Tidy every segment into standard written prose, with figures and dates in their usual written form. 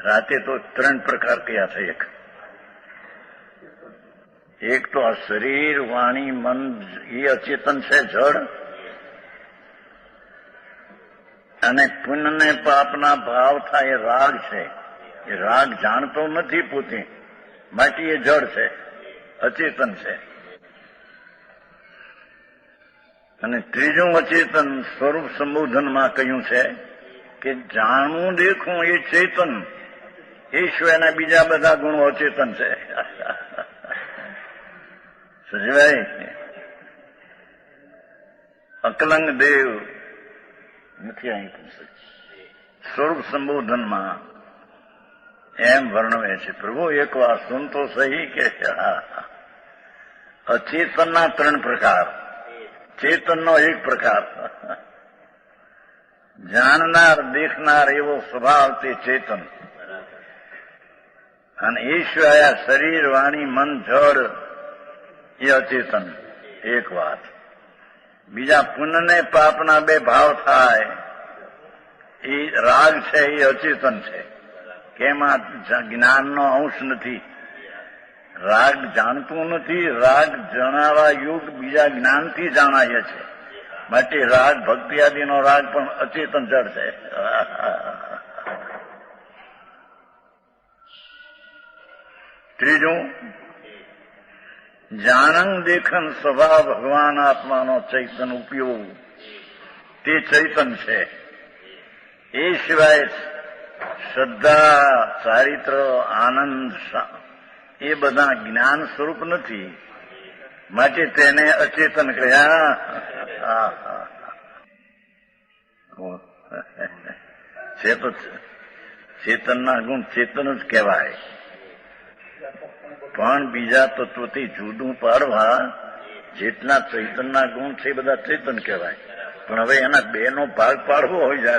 રાતે તો 3 પ્રકાર કયા છે. એક તો આ શરીર, વાણી, મન એ અચેતન છે, જડ. અને પુણ્ય ને પાપના ભાવ થાય એ રાગ છે. એ રાગ જાણતો નથી પોતે, માટે એ જડ છે, અચેતન છે. અને ત્રીજું અચેતન સ્વરૂપ સંબોધનમાં કહ્યું છે કે જાણવું દેખવું એ ચેતન, એ સિવાયના બીજા બધા ગુણો અચેતન છે. સજવાય. અકલંગ દેવ નથી અહીં સ્વરૂપ સંબોધનમાં એમ વર્ણવે છે. પ્રભુ એક વાર સુનતો સહી કે અચેતનના 3 પ્રકાર, ચેતનનો 1 પ્રકાર. જાણનાર દેખનાર એવો સ્વભાવ તે ચેતન. અને એ સિવાય શરીર, વાણી, મન, જડ એ અચેતન. એક વાત. બીજા પુણ્ય ને પાપના 2 ભાવ થાય એ રાગ છે, એ અચેતન છે. કે એમાં જ્ઞાનનો અંશ નથી. રાગ જાણતું નથી. રાગ જણાવા યુગ બીજા જ્ઞાનથી જાણાય છે. માટે રાગ, ભક્તિ આદિનો રાગ પણ અચેતન જડ છે. ત્રીજું, જાણન દેખન સ્વભાવ ભગવાન આત્માનો ચૈતન ઉપયોગ, તે ચૈતન છે. એ સિવાય શ્રદ્ધા, ચારિત્ર, આનંદ એ બધા જ્ઞાન સ્વરૂપ નથી. માટે તેને અચેતન કહ્યા. છે તો ચેતનના ગુણ ચેતન જ કહેવાય. પણ બીજા તત્વથી જુદું પાડવા જેટલા ચૈતનના ગુણ છે એ બધા ચેતન કહેવાય. પણ હવે એના 2નો ભાગ પાડવો હોય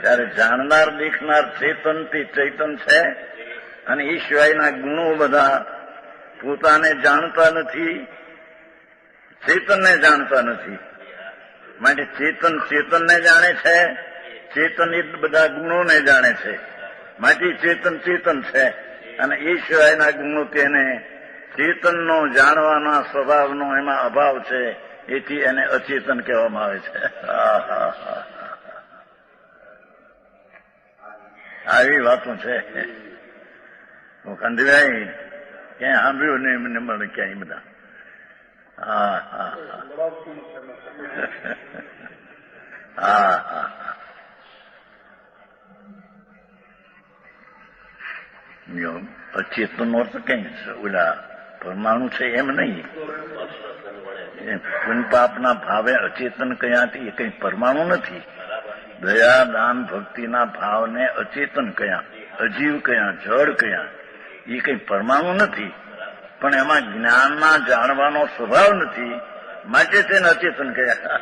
ત્યારે જાણનાર દેખનાર ચેતન તે ચૈતન છે. અને એ સિવાયના ગુણો બધા પોતાને જાણતા નથી, ચેતનને જાણતા નથી. માટે ચેતન ચેતનને જાણે છે, ચેતન એ બધા ગુણોને જાણે છે. માટે ચેતન ચેતન છે. અને એ સિવાયના ગુણો તેને ચેતનનો જાણવાના સ્વભાવનો એમાં અભાવ છે. એથી એને અચેતન કહેવામાં આવે છે. આવી વાતો છે. ખંડભાઈ ક્યાંય સાંભળ્યું નહીં મને મળે ક્યાંય બધા. અચેતન નો તો કઈ ઓલા પરમાણુ છે એમ નહીં. પુણ્ય પાપના ભાવે અચેતન કયાથી એ કઈ પરમાણુ નથી. દયા, દાન, ભક્તિના ભાવને અચેતન કયા, અજીવ કયા, જડ કયા, એ કઈ પરમાણુ નથી. પણ એમાં જ્ઞાનના જાણવાનો સ્વભાવ નથી. માટે તેને અચેતન કયા.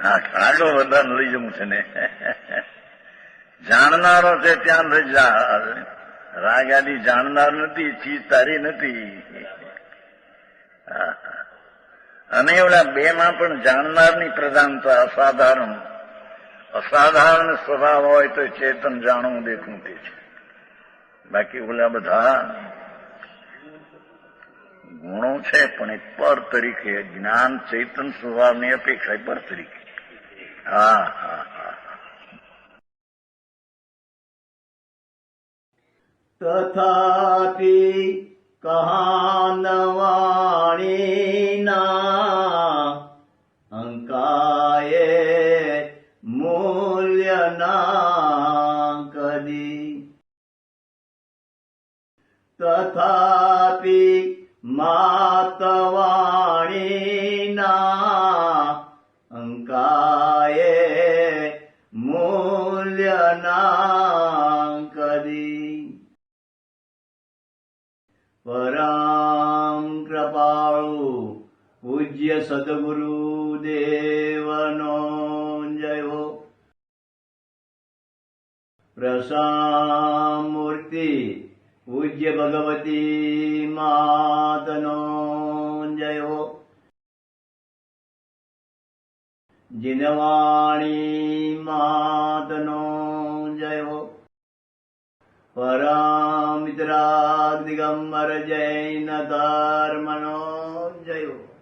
આગળ વધારે લઈ જવું છે ને. જાણનારો છે ત્યાં લઈ જા. રાગ આદિ જાણનાર નથી, ચીજ તારી નથી. અને ઓલા 2માં પણ જાણનારની પ્રધાનતા અસાધારણ. અસાધારણ સ્વભાવ હોય તો ચેતન જાણવું દેખવું તે છે. બાકી ઓલા બધા ગુણો છે પણ એ પર તરીકે, જ્ઞાન ચૈતન સ્વભાવની અપેક્ષા પર તરીકે. તથાપિ કહાનવાણીના અંકાયે મૂલ્યના કદી. તથાપિ માતવાણીના અંકાયે મૂલ્યના કદી. પરમ કૃપાળુ પૂજ્ય સદગુરુ દેવનો જયો. પ્રસામૂર્તિ પૂજ્ય ભગવતી માતનો જય હો. જીનવાણી માતનો જય હો. પરમિત્રાગ દિગંબર જૈન ધર્મનો જય હો.